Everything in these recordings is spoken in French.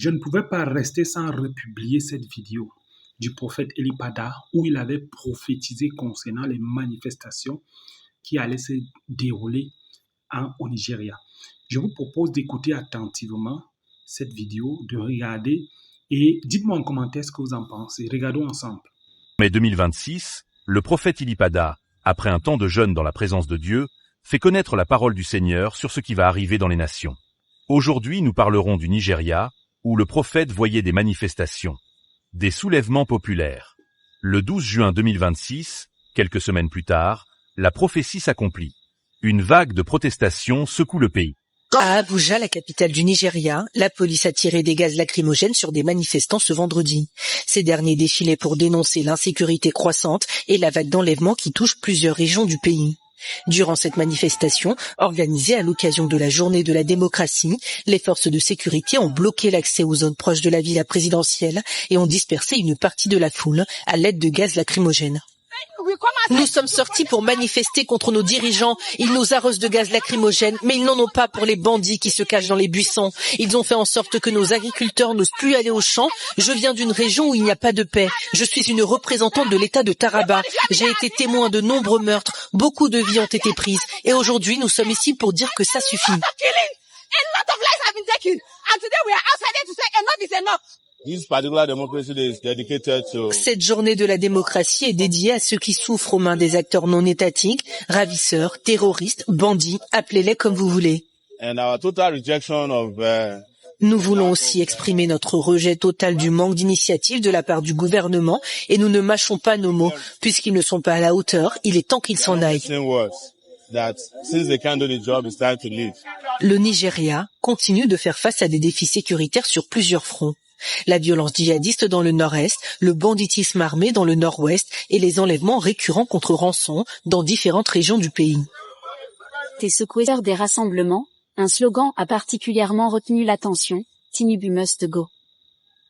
je ne pouvais pas rester sans republier cette vidéo du prophète Elipada où il avait prophétisé concernant les manifestations qui allaient se dérouler au Nigeria. Je vous propose d'écouter attentivement cette vidéo, de regarder et dites-moi en commentaire ce que vous en pensez. Regardons ensemble. Mai 2026, le prophète Elipada, après un temps de jeûne dans la présence de Dieu, fait connaître la parole du Seigneur sur ce qui va arriver dans les nations. Aujourd'hui, nous parlerons du Nigeria, où le prophète voyait des manifestations, des soulèvements populaires. Le 12 juin 2026, quelques semaines plus tard, la prophétie s'accomplit. Une vague de protestations secoue le pays. À Abuja, la capitale du Nigeria, la police a tiré des gaz lacrymogènes sur des manifestants ce vendredi. Ces derniers défilaient pour dénoncer l'insécurité croissante et la vague d'enlèvements qui touche plusieurs régions du pays. Durant cette manifestation, organisée à l'occasion de la journée de la démocratie, les forces de sécurité ont bloqué l'accès aux zones proches de la villa présidentielle et ont dispersé une partie de la foule à l'aide de gaz lacrymogènes. Nous sommes sortis pour manifester contre nos dirigeants. Ils nous arrosent de gaz lacrymogène, mais ils n'en ont pas pour les bandits qui se cachent dans les buissons. Ils ont fait en sorte que nos agriculteurs n'osent plus aller aux champs. Je viens d'une région où il n'y a pas de paix. Je suis une représentante de l'État de Taraba. J'ai été témoin de nombreux meurtres. Beaucoup de vies ont été prises. Et aujourd'hui, nous sommes ici pour dire que ça suffit. Cette journée de la démocratie est dédiée à ceux qui souffrent aux mains des acteurs non étatiques, ravisseurs, terroristes, bandits, appelez-les comme vous voulez. Nous voulons aussi exprimer notre rejet total du manque d'initiative de la part du gouvernement et nous ne mâchons pas nos mots. Puisqu'ils ne sont pas à la hauteur, il est temps qu'ils s'en aillent. Le Nigeria continue de faire face à des défis sécuritaires sur plusieurs fronts. La violence djihadiste dans le nord-est, le banditisme armé dans le nord-ouest et les enlèvements récurrents contre rançon dans différentes régions du pays. T'es secoueur des rassemblements, un slogan a particulièrement retenu l'attention, Tinubu must go.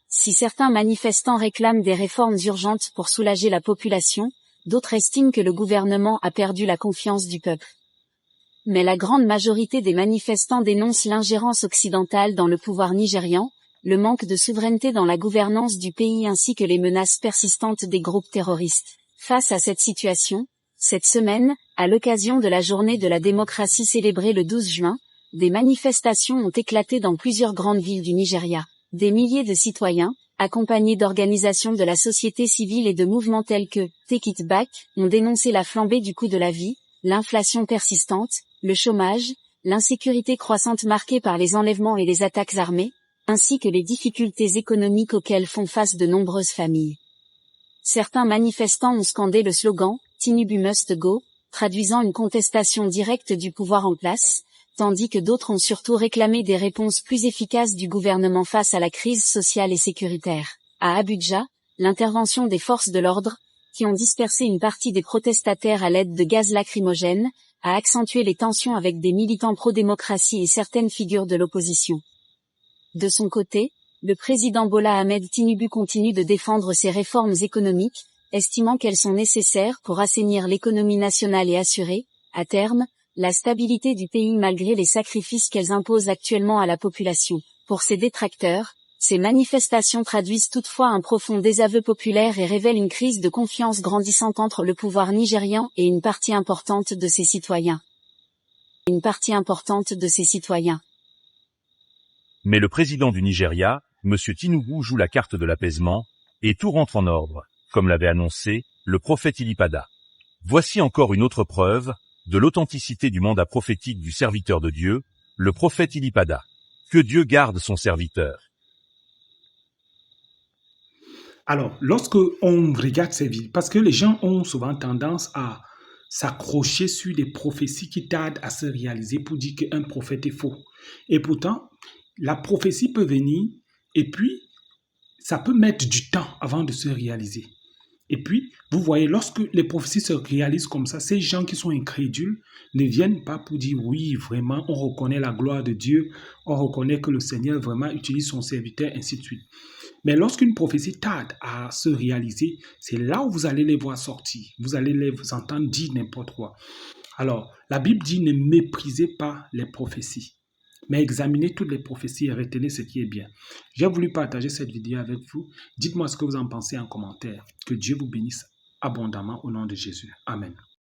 Si certains manifestants réclament des réformes urgentes pour soulager la population, d'autres estiment que le gouvernement a perdu la confiance du peuple. Mais la grande majorité des manifestants dénoncent l'ingérence occidentale dans le pouvoir nigérian, le manque de souveraineté dans la gouvernance du pays ainsi que les menaces persistantes des groupes terroristes. Face à cette situation, cette semaine, à l'occasion de la journée de la démocratie célébrée le 12 juin, des manifestations ont éclaté dans plusieurs grandes villes du Nigeria. Des milliers de citoyens, accompagnés d'organisations de la société civile et de mouvements tels que Take It Back, ont dénoncé la flambée du coût de la vie, l'inflation persistante, le chômage, l'insécurité croissante marquée par les enlèvements et les attaques armées, ainsi que les difficultés économiques auxquelles font face de nombreuses familles. Certains manifestants ont scandé le slogan « Tinubu must go », traduisant une contestation directe du pouvoir en place, tandis que d'autres ont surtout réclamé des réponses plus efficaces du gouvernement face à la crise sociale et sécuritaire. À Abuja, l'intervention des forces de l'ordre, qui ont dispersé une partie des protestataires à l'aide de gaz lacrymogène, a accentué les tensions avec des militants pro-démocratie et certaines figures de l'opposition. De son côté, le président Bola Ahmed Tinubu continue de défendre ses réformes économiques, estimant qu'elles sont nécessaires pour assainir l'économie nationale et assurer, à terme, la stabilité du pays malgré les sacrifices qu'elles imposent actuellement à la population. Pour ses détracteurs, ces manifestations traduisent toutefois un profond désaveu populaire et révèlent une crise de confiance grandissante entre le pouvoir nigérian et une partie importante de ses citoyens. Mais le président du Nigeria, M. Tinubu, joue la carte de l'apaisement, et tout rentre en ordre, comme l'avait annoncé le prophète Elipada. Voici encore une autre preuve de l'authenticité du mandat prophétique du serviteur de Dieu, le prophète Elipada. Que Dieu garde son serviteur. Alors, lorsque on regarde ces vidéos, parce que les gens ont souvent tendance à s'accrocher sur des prophéties qui tardent à se réaliser pour dire qu'un prophète est faux. Et pourtant, la prophétie peut venir et puis ça peut mettre du temps avant de se réaliser. Et puis, vous voyez, lorsque les prophéties se réalisent comme ça, ces gens qui sont incrédules ne viennent pas pour dire oui, vraiment, on reconnaît la gloire de Dieu, on reconnaît que le Seigneur vraiment utilise son serviteur, ainsi de suite. Mais lorsqu'une prophétie tarde à se réaliser, c'est là où vous allez les voir sortir. Vous allez les entendre dire n'importe quoi. Alors, la Bible dit ne méprisez pas les prophéties. Mais examinez toutes les prophéties et retenez ce qui est bien. J'ai voulu partager cette vidéo avec vous. Dites-moi ce que vous en pensez en commentaire. Que Dieu vous bénisse abondamment au nom de Jésus. Amen.